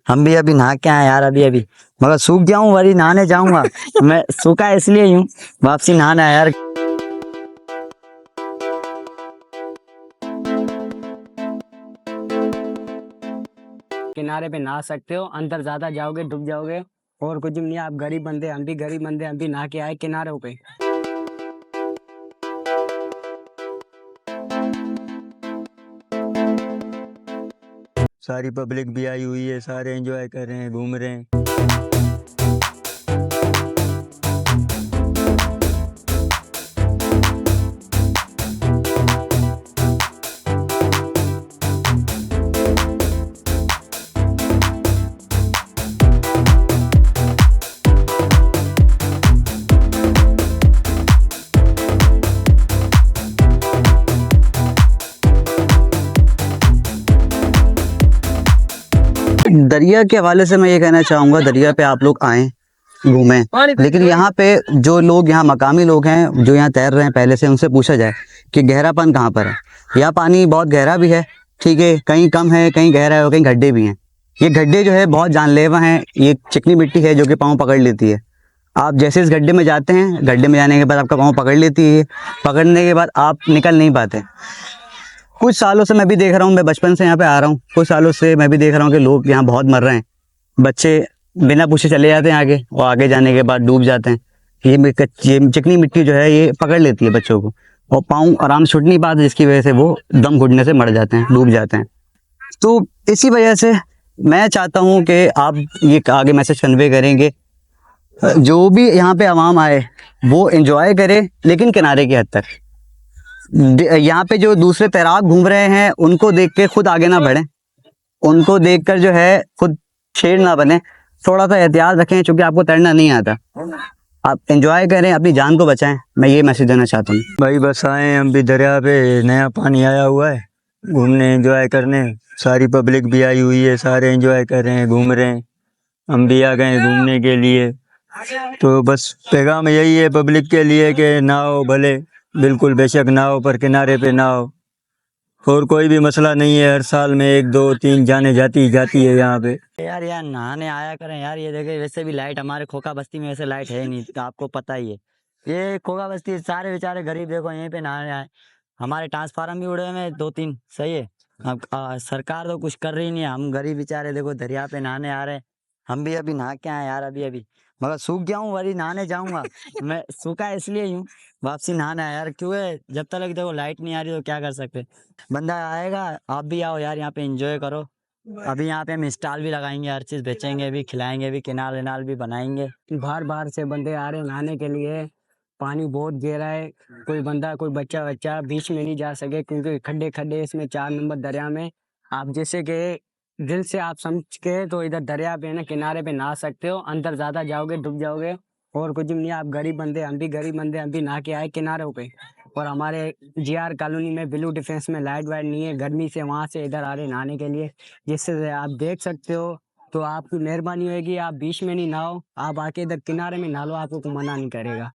हम भी अभी नहा के आए यार, अभी अभी मगर सूख गया हूँ, वही नहाने जाऊंगा। मैं सूखा इसलिए हूँ, वापसी नहाना है यार। किनारे पे नहा सकते हो, अंदर ज्यादा जाओगे डूब जाओगे। और कुछ भी नहीं, आप गरीब बंदे, हम भी गरीब बंदे, हम भी नहा के आए किनारों पे। सारी पब्लिक भी आई हुई है, सारे एंजॉय कर रहे हैं, घूम रहे हैं। दरिया के हवाले से मैं ये कहना चाहूँगा, दरिया पे आप लोग आएँ, घूमें, लेकिन यहाँ पे जो लोग, यहाँ मकामी लोग हैं जो यहाँ तैर रहे हैं पहले से, उनसे पूछा जाए कि गहरापन कहाँ पर है। यहाँ पानी बहुत गहरा भी है, ठीक है, कहीं कम है, कहीं गहरा है और कहीं गड्ढे भी हैं। ये गड्ढे जो है बहुत जानलेवा हैं, ये चिकनी मिट्टी है जो कि पाँव पकड़ लेती है। आप जैसे इस गड्ढे में जाते हैं, गड्ढे में जाने के बाद आपका पाँव पकड़ लेती है, पकड़ने के बाद आप निकल नहीं पाते। कुछ सालों से मैं भी देख रहा हूँ, मैं बचपन से यहाँ पे आ रहा हूँ, कुछ सालों से मैं भी देख रहा हूँ कि लोग यहाँ बहुत मर रहे हैं। बच्चे बिना पूछे चले जाते हैं आगे, और आगे जाने के बाद डूब जाते हैं। ये चिकनी मिट्टी जो है ये पकड़ लेती है बच्चों को, और पाँव आराम से छूट नहीं पाते, जिसकी वजह से वो दम घुटने से मर जाते हैं, डूब जाते हैं। तो इसी वजह से मैं चाहता हूँ कि आप ये आगे मैसेज कन्वे करेंगे, जो भी यहाँ पे आवाम आए वो एंजॉय करे, लेकिन किनारे की हद तक। यहाँ पे जो दूसरे तैराक घूम रहे हैं उनको देख के खुद आगे ना बढ़े, उनको देखकर जो है खुद शेर ना बने, थोड़ा सा एहतियात रखें, क्योंकि आपको तैरना नहीं आता। आप एंजॉय करें, अपनी जान को बचाएं, मैं ये मैसेज देना चाहता हूँ। भाई बस आए हैं हम भी दरिया पे, नया पानी आया हुआ है, घूमने एंजॉय करने। सारी पब्लिक भी आई हुई है, सारे एंजॉय कर रहे हैं, घूम रहे हैं। हम भी आ गए हैं घूमने के लिए। तो बस पैगाम यही है पब्लिक के लिए कि नाओ भले, बिल्कुल बेशक नाओ, पर किनारे पे नाओ। और कोई भी मसला नहीं है, हर साल में 1 2 3 जाने जाती जाती है यहाँ पे। यार यार नहाने आया करें यार। ये देखे, वैसे भी लाइट हमारे खोखा बस्ती में वैसे लाइट है ही नहीं, तो आपको पता ही है। ये खोखा बस्ती सारे बेचारे गरीब देखो यहीं पे नहाने आए। हमारे ट्रांसफार्मर भी उड़े हुए हैं 2 3, सही है। अब सरकार तो कुछ कर रही नहीं है, हम गरीब बेचारे देखो दरिया पे नहाने आ रहे हैं। हम भी अभी नहा के आए यार, अभी अभी मगर सूख गया हूँ, वही नहाने जाऊंगा। मैं सूखा इसलिए हूँ, वापसी नहाना है यार। क्यों है, जब तक देखो लाइट नहीं आ रही तो क्या कर सकते। बंदा आएगा, आप भी आओ यार, यहाँ पे एंजॉय करो। अभी यहाँ पे हम स्टॉल भी लगाएंगे, हर चीज बेचेंगे भी, खिलाएंगे भी, किनाल विनाल भी बनाएंगे। बाहर बाहर से बंदे आ रहे हैं नहाने के लिए। पानी बहुत गहरा है, कोई बंदा, कोई बच्चा बच्चा बीच में नहीं जा सके, क्योंकि खड्डे खड्डे इसमें 4 नंबर दरिया में। आप जैसे कि दिल से आप समझ के तो इधर दरिया पे ना किनारे पे नहा सकते हो, अंदर ज्यादा जाओगे डूब जाओगे। और कुछ भी नहीं, आप गरीब बंदे, हम भी गरीब बंदे, हम भी नहा के आए किनारों पे। और हमारे जीआर कॉलोनी में ब्लू डिफेंस में लाइट वाइट नहीं है, गर्मी से वहां से इधर आ रहे नहाने के लिए, जिससे आप देख सकते हो। तो आपकी मेहरबानी होगी, आप बीच में नहीं नहाओ, आप आके इधर किनारे में नहा लो, आपको कोई मना नहीं करेगा।